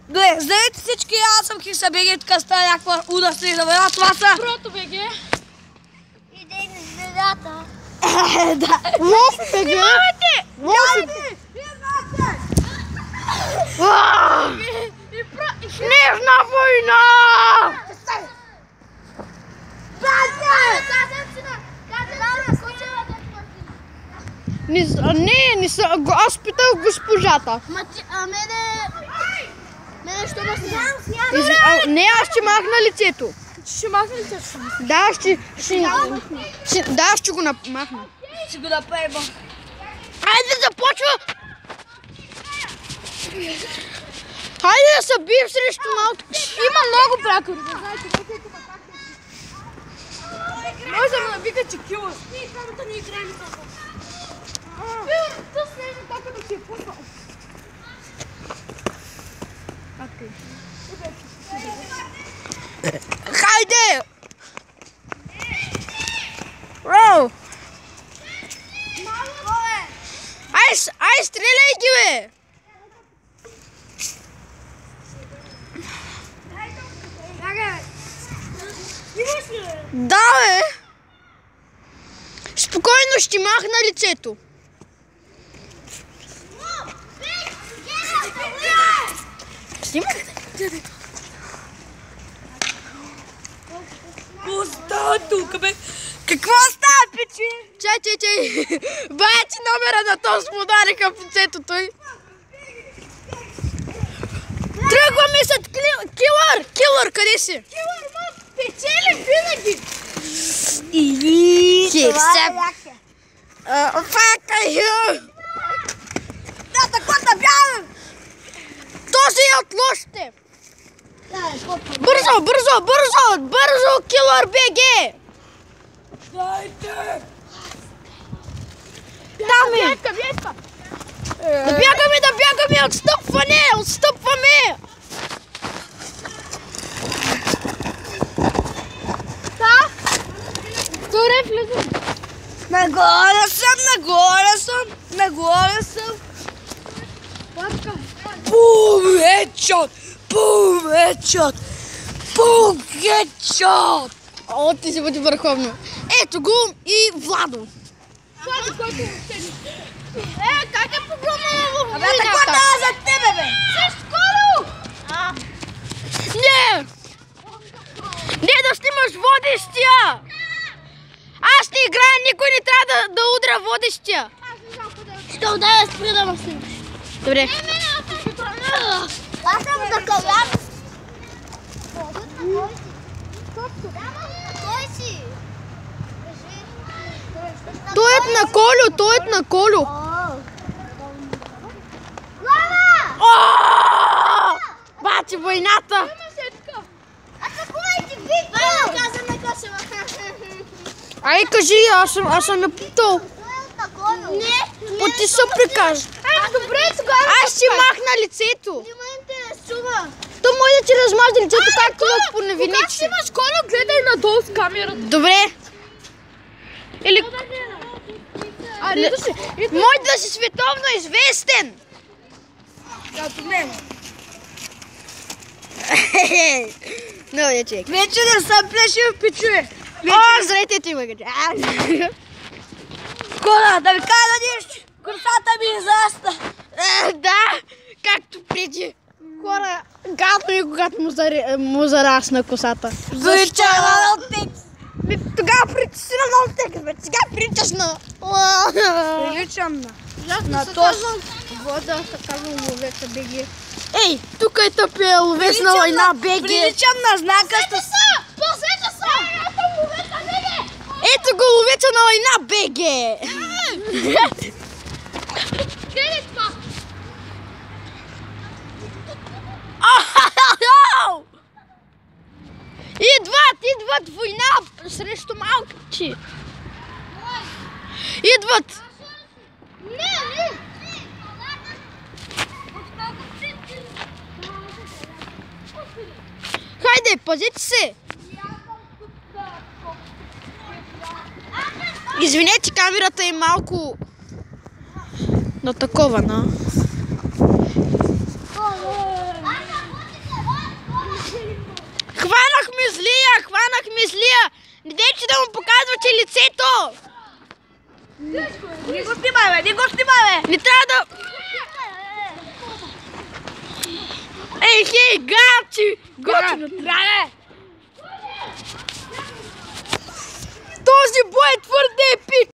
Гледай, здравейте всички, аз съм Хикса БГ, тук става някаква луда средовина, това са... Прото БГ. Идейни звездата. Да. Лофи БГ. Лофи. Снежна война! Не са, аз питах госпожата. Мене що ме сняг? Не, аз ще махна лицето. Ще махна ли те? Да, ще го махна. Ще го направим. Хайде да започва! Хайде да се бием срещу малко. Има много прякори. Може да ме набика, че кило. Ние двамата не играем това. Да снежа така да си е пуснал. Хайде! Роу! Ай, стреляй ги, бе! Да, бе! Спокойно ще махна лицето. Снимай? Какво става тук, бе? Какво става, пичи? Чай. Бая ти номера на този му удариха в лицето той. Тръгваме след Килър, къде си? Килър, ма, печели винаги. Да, така да бягам. Този е от лошите. Бързо, Килър БГ. Дайте. Там е. Да бягаме, отстъпваме. Да? Вторе влизам. Нагоре съм. Папка. Бум, хедшот. О, ти си бъде върховно. Ето го и Владо. Как е погромно в Абе, така дава за тебе, бе. Скоро! Не да снимаш водещия! Аз не играя, никой не трябва да удря водещия. Ще ударя спри да ме снимаш. Добре. Аз съм да калям. Кой си? Той е на Колю. Глава! Бати войната! Атакувайте, Виктор! Каза на Косева. Ай, кажи, аз съм я питал. Не. Ти се прикажа. Добре, тогава. Аз си махна лицето. Не ме интересува. То може да ти размажда лицето, както в Когато поневиници. имаш Колю, гледай надолу с камерата. Добре. Или... Може да си световно известен. Като мен. Много я чек. Вече не съм плешив, пичуе. О, зрете ти ме. Кола, да ви кажа нещо. Косата ми израста. Да, както преди. Хора, гадно и когато му зарасна косата. Прилича на текст. Тогава прилича на текст, бе. Сега приличаш на... Приличам на На този. Вода, така го ловеца БГ. Ей, тук е тъпия ловец на война БГ. Приличам на знака с... Посета са! Аз съм ловеца, беге! Ето го ловеца на война БГ. Къде това? Идват война срещу малки. Идват. Не! Хайде, пазете се. Извинете, камерата е малко натакована. Не дейте да му показвате лицето! Не го снимай, бе! Не го снимай, бе! Не трябва да... Ей, хей, гачи! Готино, трябва! Този бой е твърде епик!